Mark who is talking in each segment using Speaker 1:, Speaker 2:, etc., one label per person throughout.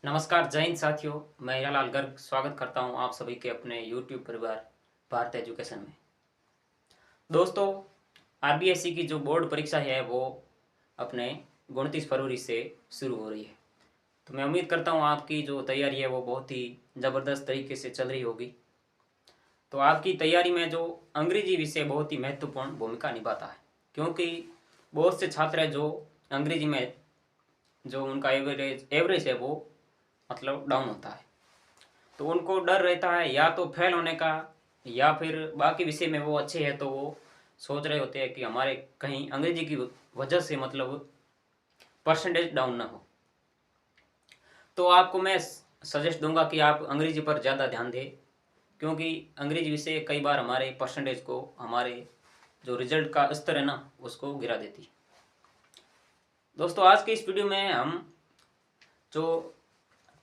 Speaker 1: नमस्कार जय हिंद साथियों। मैं हीरालाल गर्ग स्वागत करता हूं आप सभी के अपने YouTube परिवार भारत एजुकेशन में। दोस्तों, आरबीएससी की जो बोर्ड परीक्षा है वो अपने 29 फरवरी से शुरू हो रही है। तो मैं उम्मीद करता हूं आपकी जो तैयारी है वो बहुत ही ज़बरदस्त तरीके से चल रही होगी। तो आपकी तैयारी में जो अंग्रेजी विषय बहुत ही महत्वपूर्ण भूमिका निभाता है, क्योंकि बहुत से छात्र हैं जो अंग्रेजी में जो उनका एवरेज है वो मतलब डाउन होता है। तो उनको डर रहता है या तो फेल होने का, या फिर बाकी विषय में वो अच्छे हैं तो वो सोच रहे होते हैं कि हमारे कहीं अंग्रेजी की वजह से मतलब परसेंटेज डाउन ना हो। तो आपको मैं सजेस्ट दूंगा कि आप अंग्रेजी पर ज़्यादा ध्यान दें, क्योंकि अंग्रेजी विषय कई बार हमारे परसेंटेज को, हमारे जो रिजल्ट का स्तर है ना, उसको गिरा देती है। दोस्तों, आज के इस वीडियो में हम जो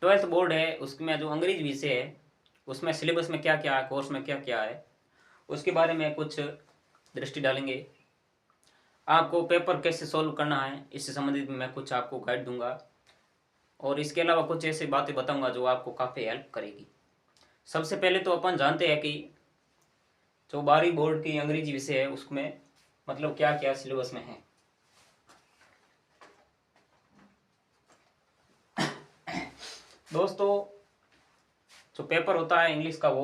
Speaker 1: 12th बोर्ड है उसमें जो अंग्रेजी विषय है उसमें सिलेबस में क्या क्या है, कोर्स में क्या क्या है, उसके बारे में कुछ दृष्टि डालेंगे। आपको पेपर कैसे सॉल्व करना है इससे संबंधित मैं कुछ आपको गाइड दूंगा, और इसके अलावा कुछ ऐसी बातें बताऊंगा जो आपको काफ़ी हेल्प करेगी। सबसे पहले तो अपन जानते हैं कि जो 12वीं बोर्ड की अंग्रेजी विषय है उसमें मतलब क्या क्या सिलेबस में है। दोस्तों, जो पेपर होता है इंग्लिश का वो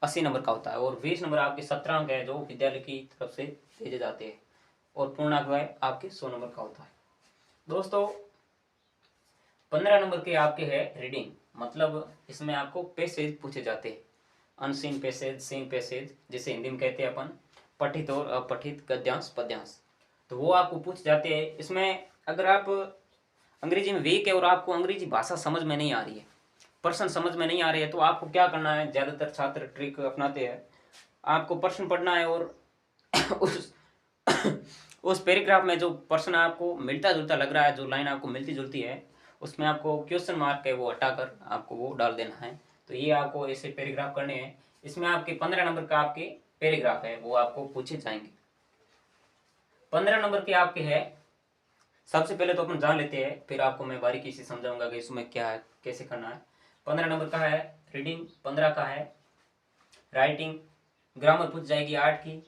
Speaker 1: 80 नंबर का होता है, और 20 नंबर आपके सत्रांक है जो विद्यालय की तरफ से भेजे जाते हैं, और पूर्णांक है आपके 100 नंबर का होता है। दोस्तों, 15 नंबर के आपके है रीडिंग, मतलब इसमें आपको पैसेज पूछे जाते हैं, अनसीन पैसेज, सीन पैसेज, जिसे हिंदी में कहते हैं अपन पठित और अपठित गद्यांश पद्यांश। तो वो आपको पूछ जाते हैं। इसमें अगर आप अंग्रेजी में वीक है और आपको अंग्रेजी भाषा समझ में नहीं आ रही है, प्रश्न समझ में नहीं आ रहे हैं, तो आपको क्या करना है, ज़्यादातर छात्र ट्रिक अपनाते हैं। आपको प्रश्न पढ़ना है और उस उस पैराग्राफ में जो प्रश्न आपको मिलता जुलता लग रहा है, जो लाइन आपको मिलती जुलती है, उसमें आपको क्वेश्चन मार्क है वो हटाकर आपको वो डाल देना है। तो ये आपको ऐसे पैराग्राफ करने हैं। इसमें आपके 15 नंबर का आपके पैराग्राफ है वो आपको पूछे जाएंगे। 15 नंबर के आपके है, सबसे पहले तो अपन जान लेते हैं, फिर आपको मैं बारीकी से समझाऊंगा कि इसमें क्या है, कैसे करना है। 15 नंबर का है रीडिंग, 15 का है राइटिंग, ग्रामर पूछ जाएगी 8 की।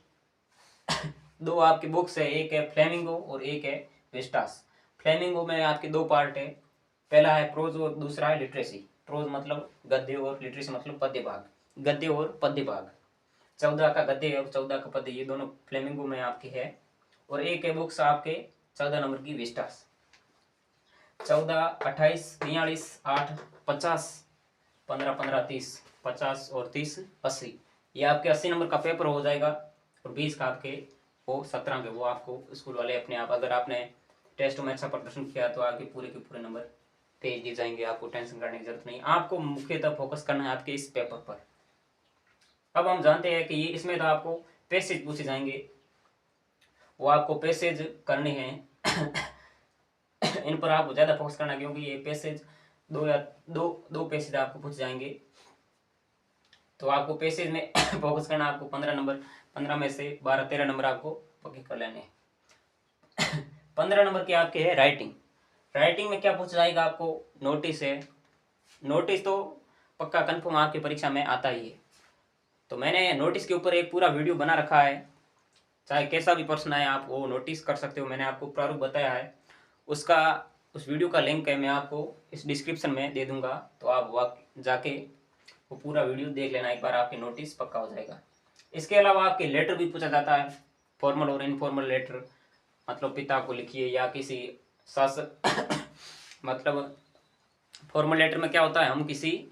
Speaker 1: दो आपकी बुक्स है, एक है फ्लेमिंगो और एक है विस्टास। फ्लेमिंगो में आपके दो पार्ट है, पहला है प्रोज और दूसरा है लिटरेसी। प्रोज मतलब गद्य और लिटरेसी मतलब पद्य भाग, गद्य और पद्य भाग। 14 का गद्य और 14 का पद्य, ये दोनों फ्लेमिंगो में आपकी है। और एक है बुक्स आपके 14 नंबर की विस्टास। 14, 28, 43, 8, 50, 15, 15, 30, 50 और 30, 80, ये आपके 80 नंबर का पेपर हो जाएगा। और 20 का आपके वो 17 के वो आपको स्कूल वाले अपने आप, अगर आपने टेस्ट में अच्छा प्रदर्शन किया तो आपके पूरे के पूरे नंबर तेज दिए जाएंगे। आपको टेंशन करने की जरूरत नहीं, आपको मुख्यतः फोकस करना है आपके इस पेपर पर। अब हम जानते हैं कि ये इसमें तो आपको पैसेज पूछे जाएंगे, वो आपको पैसेज करने हैं। इन पर आपको ज़्यादा फोकस करना है, क्योंकि ये पैसेज दो या दो दो पैसेज आपको पूछ जाएंगे। तो आपको पैसेज में फोकस करना, आपको 15 नंबर, 15 में से 12-13 नंबर आपको पक्के कर लेने हैं। 15 नंबर के आपके है राइटिंग। राइटिंग में क्या पूछा जाएगा, आपको नोटिस है। नोटिस तो पक्का कंफर्म आपकी परीक्षा में आता ही है। तो मैंने नोटिस के ऊपर एक पूरा वीडियो बना रखा है, चाहे कैसा भी प्रश्न आए आप वो नोटिस कर सकते हो। मैंने आपको प्रारूप बताया है, उसका उस वीडियो का लिंक है मैं आपको इस डिस्क्रिप्शन में दे दूंगा। तो आप वहाँ जाके वो पूरा वीडियो देख लेना, एक बार आपकी नोटिस पक्का हो जाएगा। इसके अलावा आपके लेटर भी पूछा जाता है, फॉर्मल और इनफॉर्मल लेटर, मतलब पिता को लिखिए या किसी शासक मतलब फॉर्मल लेटर में क्या होता है, हम किसी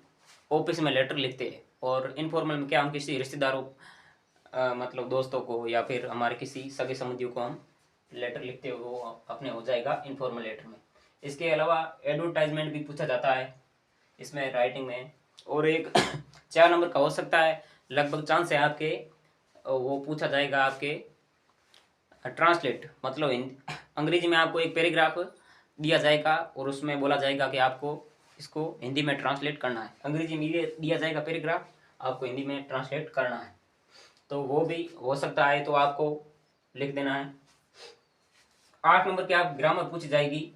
Speaker 1: ऑफिस में लेटर लिखते हैं, और इनफॉर्मल में क्या, हम किसी रिश्तेदारों मतलब दोस्तों को या फिर हमारे किसी सगे संबंधियों को हम लेटर लिखते हो, वो अपने हो जाएगा इनफॉर्मल लेटर में। इसके अलावा एडवर्टाइजमेंट भी पूछा जाता है इसमें राइटिंग में, और एक 4 नंबर का हो सकता है, लगभग चांस है आपके वो पूछा जाएगा आपके ट्रांसलेट, मतलब अंग्रेजी में आपको एक पैराग्राफ दिया जाएगा और उसमें बोला जाएगा कि आपको इसको हिंदी में ट्रांसलेट करना है। अंग्रेजी में दिया जाएगा पैराग्राफ, आपको हिंदी में ट्रांसलेट करना है, तो वो भी हो सकता है, तो आपको लिख देना है। 8 नंबर की आप ग्रामर पूछी जाएगी।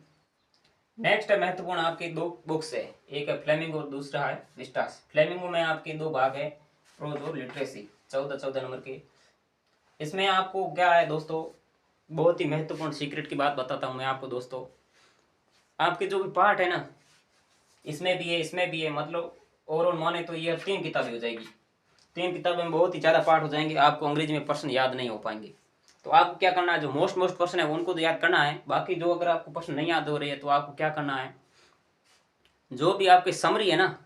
Speaker 1: नेक्स्ट है महत्वपूर्ण आपकी दो बुक्स है, एक है फ्लेमिंगो और दूसरा है विस्टास। फ्लेमिंगो में आपके दो भाग है, प्रोज और लिटरेसी, 14 नंबर के। इसमें आपको क्या है दोस्तों, बहुत ही महत्वपूर्ण सीक्रेट की बात बताता हूँ मैं आपको दोस्तों। आपके जो भी पार्ट है ना, इसमें भी है इसमें भी है, मतलब ओवरऑल माने तो ये 3 किताबें हो जाएगी। 3 किताबें में बहुत ही ज़्यादा पार्ट हो जाएंगे, आपको अंग्रेजी में प्रश्न याद नहीं हो पाएंगे। तो आपको क्या करना है, जो मोस्ट प्रश्न है उनको तो याद करना है, बाकी जो अगर आपको प्रश्न नहीं याद हो रही है तो आपको क्या करना है, जो भी आपकी समरी है ना,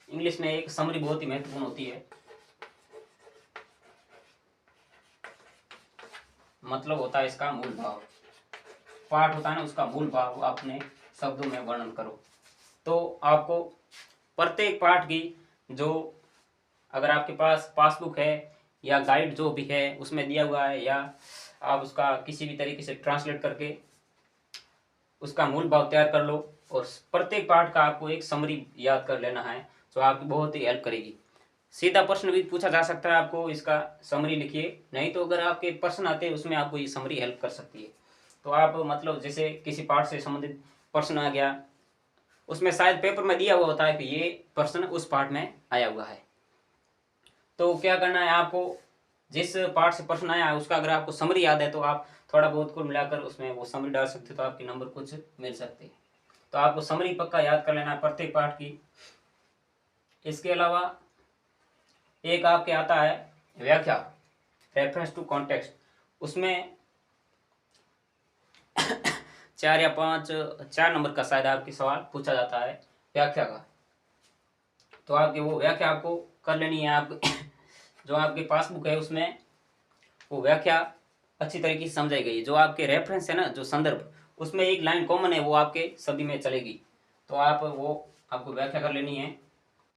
Speaker 1: इंग्लिश में एक समरी बहुत ही महत्वपूर्ण होती है, मतलब होता है इसका मूल भाव। पाठ होता है ना, उसका मूल भाव अपने शब्दों में वर्णन करो। तो आपको प्रत्येक पाठ की जो, अगर आपके पास पासबुक है या गाइड जो भी है उसमें दिया हुआ है, या आप उसका किसी भी तरीके से ट्रांसलेट करके उसका मूल भाव तैयार कर लो, और प्रत्येक पाठ का आपको एक समरी याद कर लेना है, जो आपकी बहुत ही हेल्प करेगी। सीधा प्रश्न भी पूछा जा सकता है आपको, इसका समरी लिखिए, नहीं तो अगर आपके प्रश्न आते हैं उसमें आपको ये समरी हेल्प कर सकती है। तो आप मतलब जैसे किसी पाठ से संबंधित प्रश्न आ गया, उसमें शायद पेपर में दिया हुआ होता है कि ये प्रश्न उस पाठ में आया हुआ है, तो क्या करना है आपको, जिस पार्ट से प्रश्न आया है उसका अगर आपको समरी याद है तो आप थोड़ा बहुत कुल मिलाकर उसमें वो समरी डाल सकते हो, तो आपके नंबर कुछ मिल सकते हैं। तो आपको समरी पक्का याद कर लेना है प्रत्येक पार्ट की। इसके अलावा एक आपके आता है व्याख्या, रेफरेंस टू कॉन्टेक्स्ट। उसमें 4 या 5 4 नंबर का शायद आपकी सवाल पूछा जाता है व्याख्या का। तो आपकी वो व्याख्या आपको कर लेनी है। आप जो आपके पासबुक है उसमें वो व्याख्या अच्छी तरीके से समझाई गई है। जो आपके रेफरेंस है ना, जो संदर्भ, उसमें एक लाइन कॉमन है, वो आपके सभी में चलेगी। तो आप वो आपको व्याख्या कर लेनी है।